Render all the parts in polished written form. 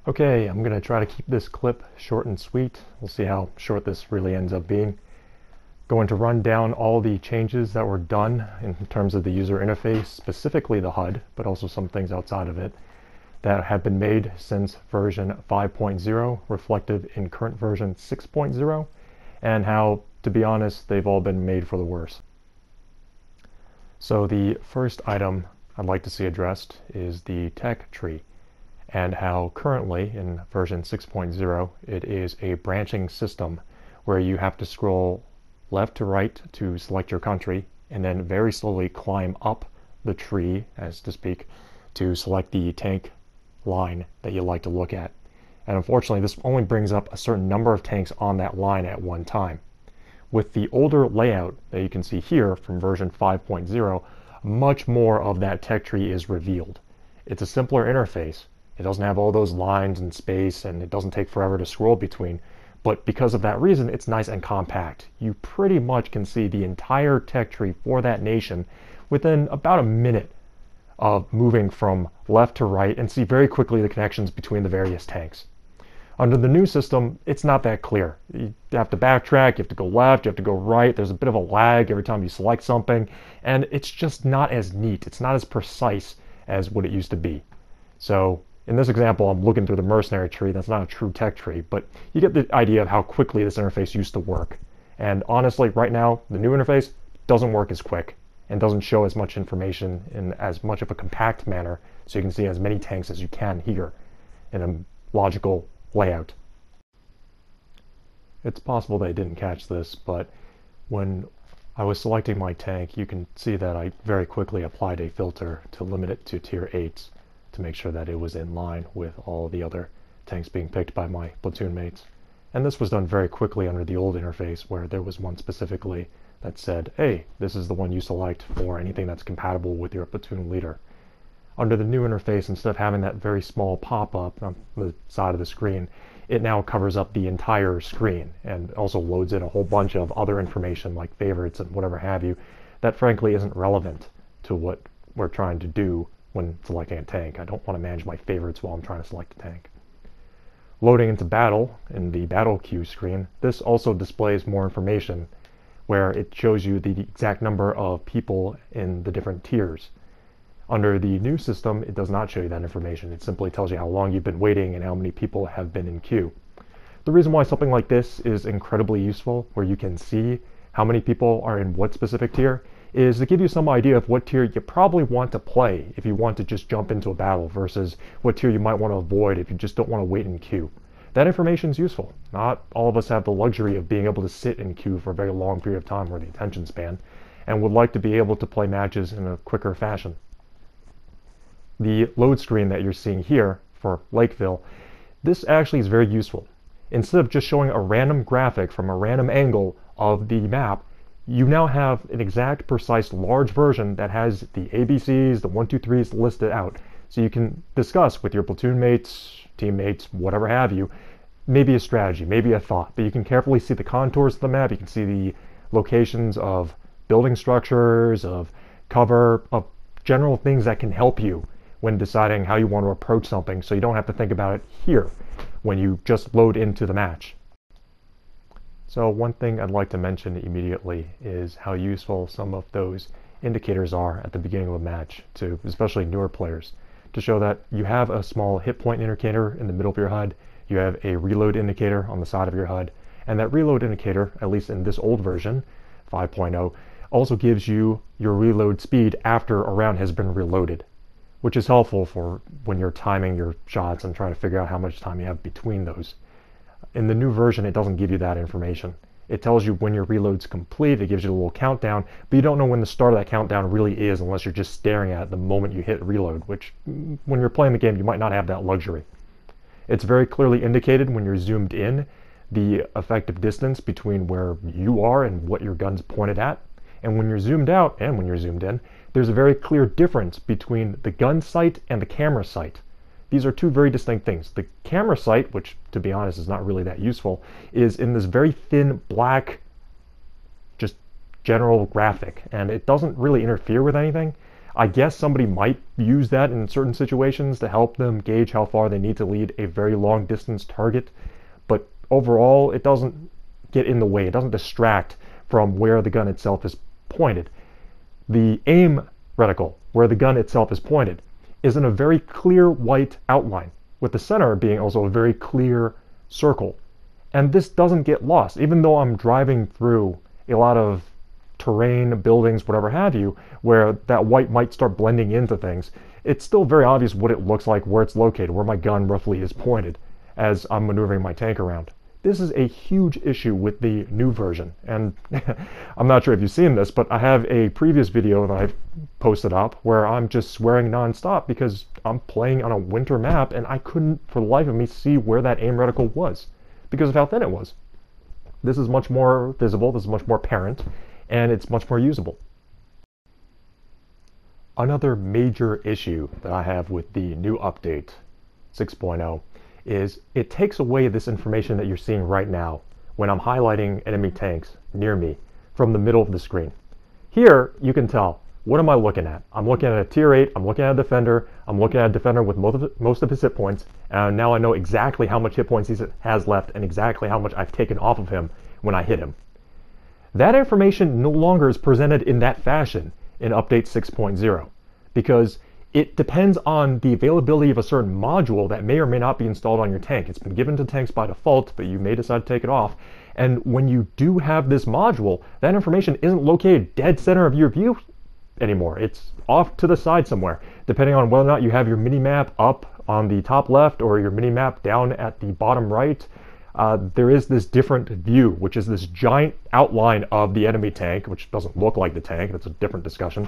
Okay, I'm going to try to keep this clip short and sweet. We'll see how short this really ends up being. Going to run down all the changes that were done in terms of the user interface, specifically the HUD, but also some things outside of it that have been made since version 5.0, reflected in current version 6.0, and how, to be honest, they've all been made for the worse. So the first item I'd like to see addressed is the tech tree, and how currently in version 6.0 it is a branching system where you have to scroll left to right to select your country and then very slowly climb up the tree, as to speak, to select the tank line that you like to look at. And unfortunately this only brings up a certain number of tanks on that line at one time. With the older layout that you can see here from version 5.0, much more of that tech tree is revealed. It's a simpler interface. It doesn't have all those lines and space, and it doesn't take forever to scroll between. But because of that reason, it's nice and compact. You pretty much can see the entire tech tree for that nation within about a minute of moving from left to right and see very quickly the connections between the various tanks. Under the new system, it's not that clear. You have to backtrack, you have to go left, you have to go right. There's a bit of a lag every time you select something, and it's just not as neat. It's not as precise as what it used to be. So in this example, I'm looking through the mercenary tree. That's not a true tech tree, but you get the idea of how quickly this interface used to work. And honestly, right now, the new interface doesn't work as quick and doesn't show as much information in as much of a compact manner, so you can see as many tanks as you can here in a logical layout. It's possible they didn't catch this, but when I was selecting my tank, you can see that I very quickly applied a filter to limit it to tier 8s to make sure that it was in line with all the other tanks being picked by my platoon mates. And this was done very quickly under the old interface, where there was one specifically that said, hey, this is the one you select for anything that's compatible with your platoon leader. Under the new interface, instead of having that very small pop-up on the side of the screen, it now covers up the entire screen and also loads in a whole bunch of other information like favorites and whatever have you that frankly isn't relevant to what we're trying to do when selecting a tank. I don't want to manage my favorites while I'm trying to select a tank. Loading into battle in the battle queue screen, this also displays more information where it shows you the exact number of people in the different tiers. Under the new system, it does not show you that information. It simply tells you how long you've been waiting and how many people have been in queue. The reason why something like this is incredibly useful, where you can see how many people are in what specific tier, is to give you some idea of what tier you probably want to play if you want to just jump into a battle versus what tier you might want to avoid if you just don't want to wait in queue. That information is useful. Not all of us have the luxury of being able to sit in queue for a very long period of time or the attention span, and would like to be able to play matches in a quicker fashion. The load screen that you're seeing here for Lakeville, this actually is very useful. Instead of just showing a random graphic from a random angle of the map, you now have an exact, precise, large version that has the ABCs, the 1, 2, 3s listed out. So you can discuss with your platoon mates, teammates, whatever have you, maybe a strategy, maybe a thought. But you can carefully see the contours of the map, you can see the locations of building structures, of cover, of general things that can help you when deciding how you want to approach something, so you don't have to think about it here when you just load into the match. So one thing I'd like to mention immediately is how useful some of those indicators are at the beginning of a match to especially newer players, to show that you have a small hit point indicator in the middle of your HUD, you have a reload indicator on the side of your HUD, and that reload indicator, at least in this old version, 5.0, also gives you your reload speed after a round has been reloaded, which is helpful for when you're timing your shots and trying to figure out how much time you have between those. In the new version, it doesn't give you that information. It tells you when your reload's complete, it gives you a little countdown, but you don't know when the start of that countdown really is unless you're just staring at it the moment you hit reload, which when you're playing the game, you might not have that luxury. It's very clearly indicated when you're zoomed in, the effective distance between where you are and what your gun's pointed at. And when you're zoomed out and when you're zoomed in, there's a very clear difference between the gun sight and the camera sight. These are two very distinct things. The camera sight, which to be honest is not really that useful, is in this very thin black, just general graphic, and it doesn't really interfere with anything. I guess somebody might use that in certain situations to help them gauge how far they need to lead a very long distance target, but overall it doesn't get in the way. It doesn't distract from where the gun itself is pointed. The aim reticle, where the gun itself is pointed, is in a very clear white outline, with the center being also a very clear circle. And this doesn't get lost, even though I'm driving through a lot of terrain, buildings, whatever have you, where that white might start blending into things. It's still very obvious what it looks like, where it's located, where my gun roughly is pointed as I'm maneuvering my tank around. This is a huge issue with the new version, and I'm not sure if you've seen this, but I have a previous video that I've posted up where I'm just swearing nonstop because I'm playing on a winter map and I couldn't for the life of me see where that aim reticle was because of how thin it was. This is much more visible, this is much more apparent, and it's much more usable. Another major issue that I have with the new update 6.0 is it takes away this information that you're seeing right now when I'm highlighting enemy tanks near me from the middle of the screen. Here you can tell, what am I looking at? I'm looking at a tier 8, I'm looking at a defender, I'm looking at a defender with most of his hit points, and now I know exactly how much hit points he has left and exactly how much I've taken off of him when I hit him. That information no longer is presented in that fashion in update 6.0 because it depends on the availability of a certain module that may or may not be installed on your tank. It's been given to tanks by default, but you may decide to take it off. And when you do have this module, that information isn't located dead center of your view anymore. It's off to the side somewhere, depending on whether or not you have your mini-map up on the top left or your mini-map down at the bottom right. There is this different view, which is this giant outline of the enemy tank, which doesn't look like the tank. That's a different discussion.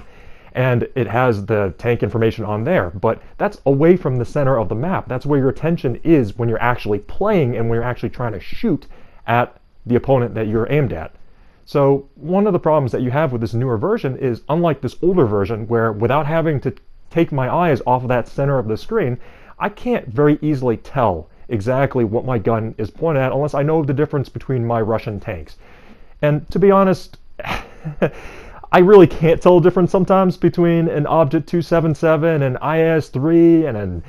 And it has the tank information on there, but that's away from the center of the map. That's where your attention is when you're actually playing and when you're actually trying to shoot at the opponent that you're aimed at. So one of the problems that you have with this newer version is, unlike this older version, where without having to take my eyes off of that center of the screen, I can't very easily tell exactly what my gun is pointed at unless I know the difference between my Russian tanks. And to be honest, I really can't tell the difference sometimes between an Object 277, an IS-3, and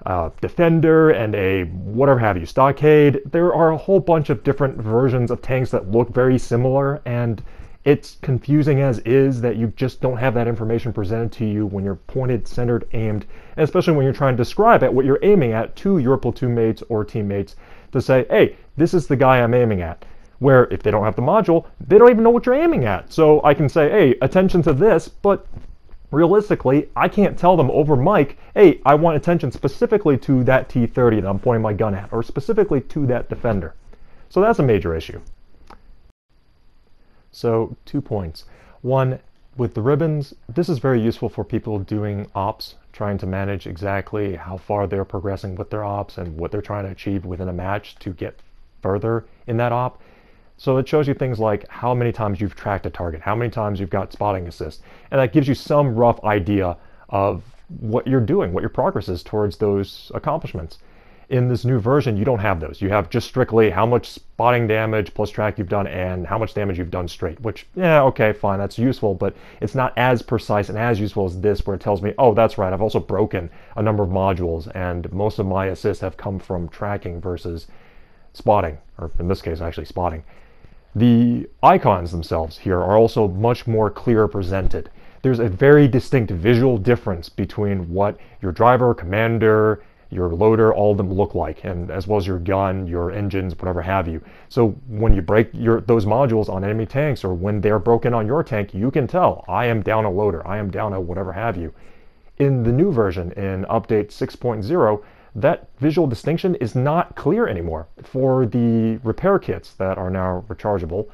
a Defender, and a whatever have you, Stockade. There are a whole bunch of different versions of tanks that look very similar, and it's confusing as is that you just don't have that information presented to you when you're pointed, centered, aimed, and especially when you're trying to describe at what you're aiming at to your platoon mates or teammates to say, hey, this is the guy I'm aiming at. Where if they don't have the module, they don't even know what you're aiming at. So I can say, hey, attention to this, but realistically, I can't tell them over mic, hey, I want attention specifically to that T-30 that I'm pointing my gun at, or specifically to that defender. So that's a major issue. So 2 points. One, with the ribbons, this is very useful for people doing ops, trying to manage exactly how far they're progressing with their ops and what they're trying to achieve within a match to get further in that op. So it shows you things like how many times you've tracked a target, how many times you've got spotting assist, and that gives you some rough idea of what you're doing, what your progress is towards those accomplishments. In this new version, you don't have those. You have just strictly how much spotting damage plus track you've done and how much damage you've done straight, which, yeah, okay, fine, that's useful, but it's not as precise and as useful as this, where it tells me, oh, that's right, I've also broken a number of modules, and most of my assists have come from tracking versus spotting, or in this case, actually spotting. The icons themselves here are also much more clear presented. There's a very distinct visual difference between what your driver, commander, your loader, all of them look like, and as well as your gun, your engines, whatever have you. So when you break those modules on enemy tanks, or when they're broken on your tank, you can tell, I am down a loader, I am down a whatever have you. In the new version, in update 6.0, that visual distinction is not clear anymore. For the repair kits that are now rechargeable,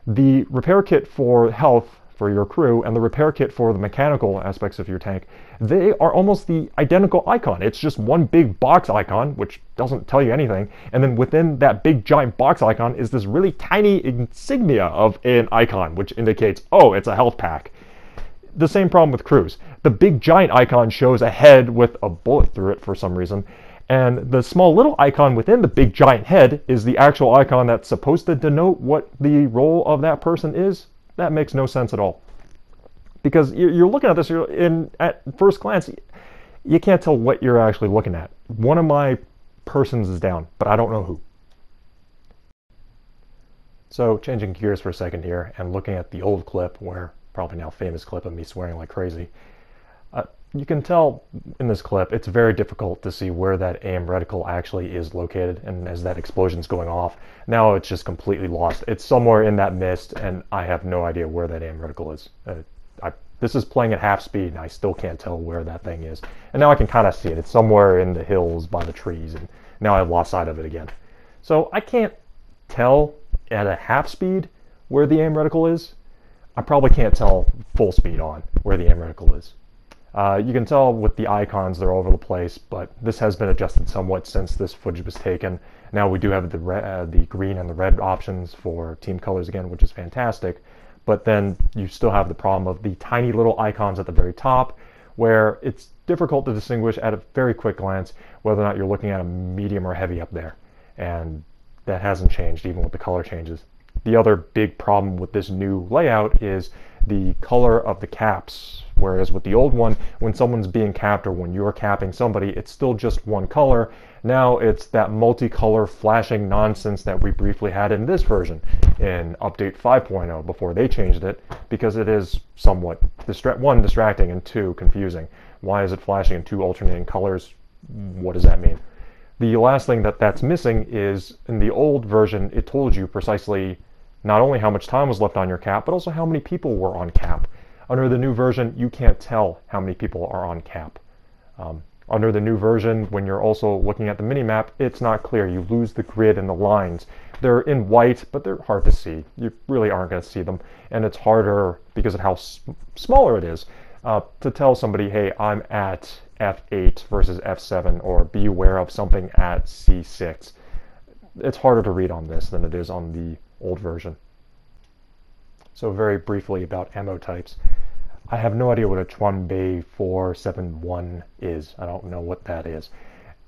the repair kit for health for your crew and the repair kit for the mechanical aspects of your tank, they are almost the identical icon. It's just one big box icon, which doesn't tell you anything, and then within that big giant box icon is this really tiny insignia of an icon, which indicates, oh, it's a health pack. The same problem with crews. The big giant icon shows a head with a bullet through it for some reason, and the small little icon within the big giant head is the actual icon that's supposed to denote what the role of that person is. That makes no sense at all. because you're looking at this, at first glance, you can't tell what you're actually looking at. One of my persons is down, but I don't know who. So changing gears for a second here and looking at the old clip, where probably now famous clip of me swearing like crazy, you can tell in this clip it's very difficult to see where that aim reticle actually is located, and as that explosion's going off, now it's just completely lost. It's somewhere in that mist, and I have no idea where that aim reticle is. This is playing at half speed, and I still can't tell where that thing is. And now I can kind of see it. It's somewhere in the hills by the trees, and now I've lost sight of it again. So I can't tell at a half speed where the aim reticle is. I probably can't tell full speed on where the aim reticle is. You can tell with the icons, they're all over the place, but this has been adjusted somewhat since this footage was taken. Now we do have the green and the red options for team colors again, which is fantastic. But then you still have the problem of the tiny little icons at the very top, where it's difficult to distinguish at a very quick glance whether or not you're looking at a medium or heavy up there. And that hasn't changed even with the color changes. The other big problem with this new layout is the color of the caps. Whereas with the old one, when someone's being capped or when you're capping somebody, it's still just one color. Now it's that multicolor flashing nonsense that we briefly had in this version in update 5.0 before they changed it, because it is somewhat one, distracting, and two, confusing. Why is it flashing in two alternating colors? What does that mean? The last thing that's missing is in the old version, it told you precisely not only how much time was left on your cap, but also how many people were on cap. Under the new version, you can't tell how many people are on cap. Under the new version, when you're also looking at the minimap, it's not clear. You lose the grid and the lines. They're in white, but they're hard to see. You really aren't going to see them. And it's harder, because of how smaller it is, to tell somebody, hey, I'm at F8 versus F7, or be aware of something at C6. It's harder to read on this than it is on the old version. So very briefly about ammo types. I have no idea what a Chunbei 471 is. I don't know what that is.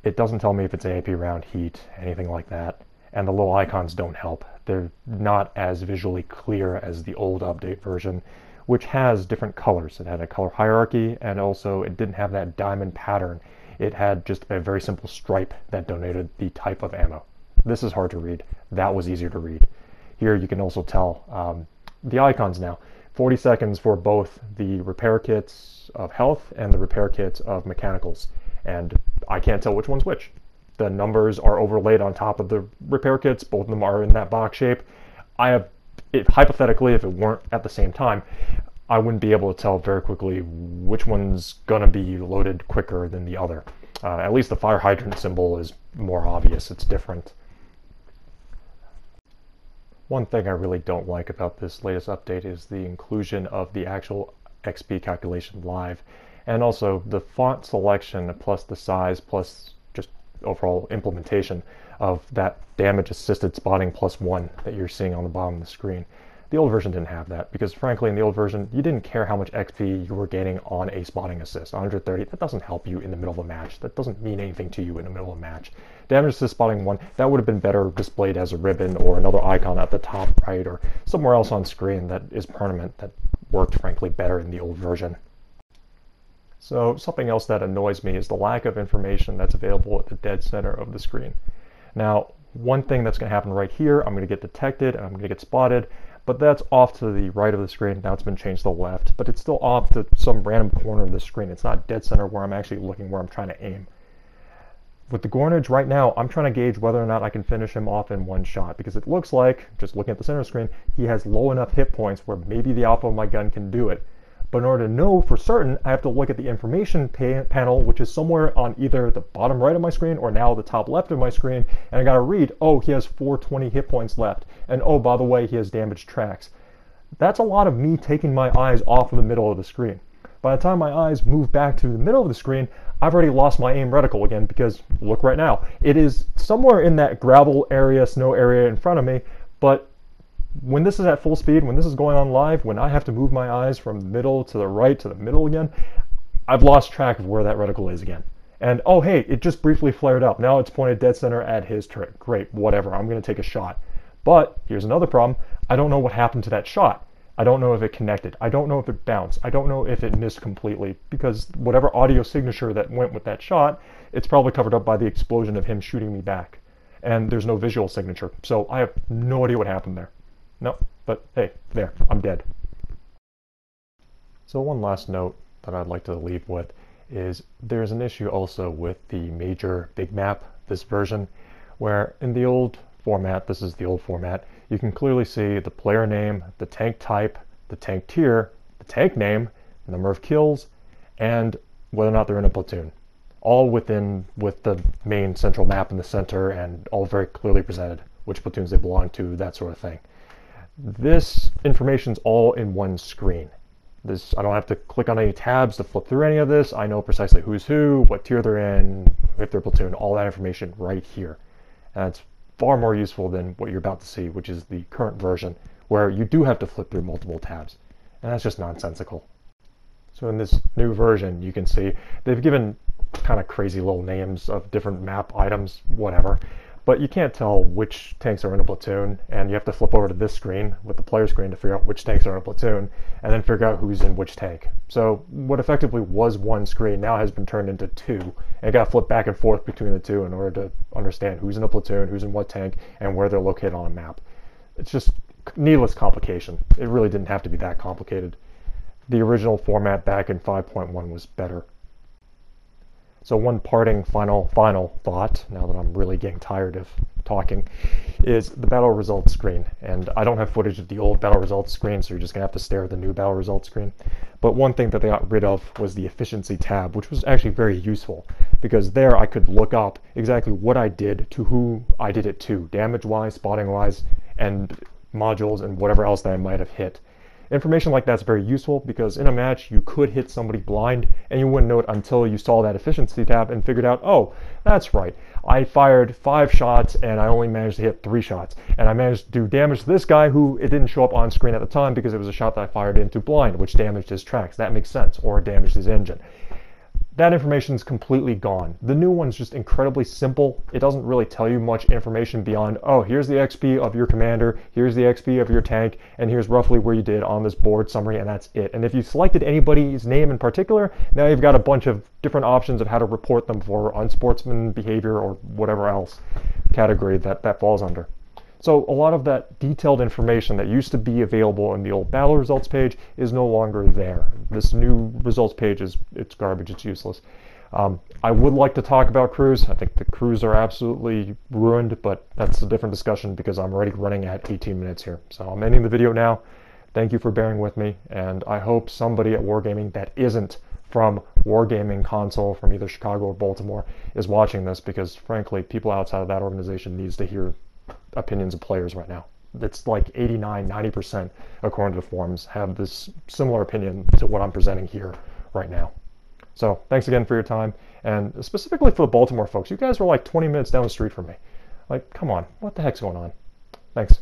It doesn't tell me if it's an AP round, heat, anything like that. And the little icons don't help. They're not as visually clear as the old update version, which has different colors. It had a color hierarchy, and also it didn't have that diamond pattern. It had just a very simple stripe that denoted the type of ammo. This is hard to read. That was easier to read. Here you can also tell the icons now. 40 seconds for both the repair kits of health and the repair kits of mechanicals. And I can't tell which one's which. The numbers are overlaid on top of the repair kits. Both of them are in that box shape. Hypothetically, if it weren't at the same time, I wouldn't be able to tell very quickly which one's gonna be loaded quicker than the other. At least the fire hydrant symbol is more obvious. It's different. One thing I really don't like about this latest update is the inclusion of the actual XP calculation live, and also the font selection plus the size plus just overall implementation of that damage assisted spotting +1 that you're seeing on the bottom of the screen. The old version didn't have that, because frankly in the old version you didn't care how much XP you were gaining on a spotting assist. 130, that doesn't help you in the middle of a match. That doesn't mean anything to you in the middle of a match. Damage assist spotting 1, that would have been better displayed as a ribbon or another icon at the top right or somewhere else on screen that is permanent, that worked frankly better in the old version. So something else that annoys me is the lack of information that's available at the dead center of the screen. Now, one thing that's going to happen right here, I'm going to get detected and I'm going to get spotted, but that's off to the right of the screen. Now it's been changed to the left, but it's still off to some random corner of the screen. It's not dead center where I'm actually looking, where I'm trying to aim. With the Gornage right now, I'm trying to gauge whether or not I can finish him off in one shot, because it looks like, just looking at the center screen, he has low enough hit points where maybe the alpha of my gun can do it. But in order to know for certain, I have to look at the information panel, which is somewhere on either the bottom right of my screen or now the top left of my screen, and I gotta read, oh, he has 420 hit points left, and oh, by the way, he has damaged tracks. That's a lot of me taking my eyes off of the middle of the screen. By the time my eyes move back to the middle of the screen, I've already lost my aim reticle again, because look right now, it is somewhere in that gravel area, snow area in front of me, but when this is at full speed, when this is going on live, when I have to move my eyes from the middle to the right to the middle again, I've lost track of where that reticle is again. And oh hey, it just briefly flared up. Now it's pointed dead center at his turret. Great, whatever, I'm going to take a shot. But here's another problem. I don't know what happened to that shot. I don't know if it connected. I don't know if it bounced. I don't know if it missed completely, because whatever audio signature that went with that shot, it's probably covered up by the explosion of him shooting me back. And there's no visual signature. So I have no idea what happened there. No, but hey, there, I'm dead. So one last note that I'd like to leave with is there's an issue also with the major big map, this version, where in the old format, this is the old format, you can clearly see the player name, the tank type, the tank tier, the tank name, the number of kills, and whether or not they're in a platoon. All with the main central map in the center, and all very clearly presented, which platoons they belong to, that sort of thing. This information's all in one screen. I don't have to click on any tabs to flip through any of this. I know precisely who's who, what tier they're in, if they're platoon, all that information right here. And it's far more useful than what you're about to see, which is the current version, where you do have to flip through multiple tabs. And that's just nonsensical. So in this new version, you can see they've given kind of crazy little names of different map items, whatever. But you can't tell which tanks are in a platoon, and you have to flip over to this screen with the player screen to figure out which tanks are in a platoon, and then figure out who's in which tank. So what effectively was one screen now has been turned into two, and you got to flip back and forth between the two in order to understand who's in a platoon, who's in what tank, and where they're located on a map. It's just needless complication. It really didn't have to be that complicated. The original format back in 5.1 was better. So one parting final thought, now that I'm really getting tired of talking, is the battle results screen. And I don't have footage of the old battle results screen, so you're just going to have to stare at the new battle results screen. But one thing that they got rid of was the efficiency tab, which was actually very useful, because there I could look up exactly what I did to who I did it to, damage-wise, spotting-wise, and modules and whatever else that I might have hit. Information like that's very useful, because in a match you could hit somebody blind and you wouldn't know it until you saw that efficiency tab and figured out, oh, that's right, I fired 5 shots and I only managed to hit 3 shots, and I managed to do damage to this guy who it didn't show up on screen at the time because it was a shot that I fired into blind, which damaged his tracks. That makes sense, or damaged his engine. That information is completely gone. The new one's just incredibly simple. It doesn't really tell you much information beyond, oh, here's the XP of your commander, here's the XP of your tank, and here's roughly where you did on this board summary, and that's it. And if you selected anybody's name in particular, now you've got a bunch of different options of how to report them for unsportsman behavior or whatever else category that falls under. So a lot of that detailed information that used to be available in the old battle results page is no longer there. This new results page it's garbage, it's useless. I would like to talk about crews. I think the crews are absolutely ruined, but that's a different discussion because I'm already running at 18 minutes here. So I'm ending the video now. Thank you for bearing with me, and I hope somebody at Wargaming that isn't from Wargaming console from either Chicago or Baltimore is watching this, because frankly, people outside of that organization needs to hear opinions of players right now. It's like 89-90%, according to the forums, have this similar opinion to what I'm presenting here right now. So thanks again for your time, and specifically for the Baltimore folks, you guys were like 20 minutes down the street from me. Like, come on, what the heck's going on? Thanks.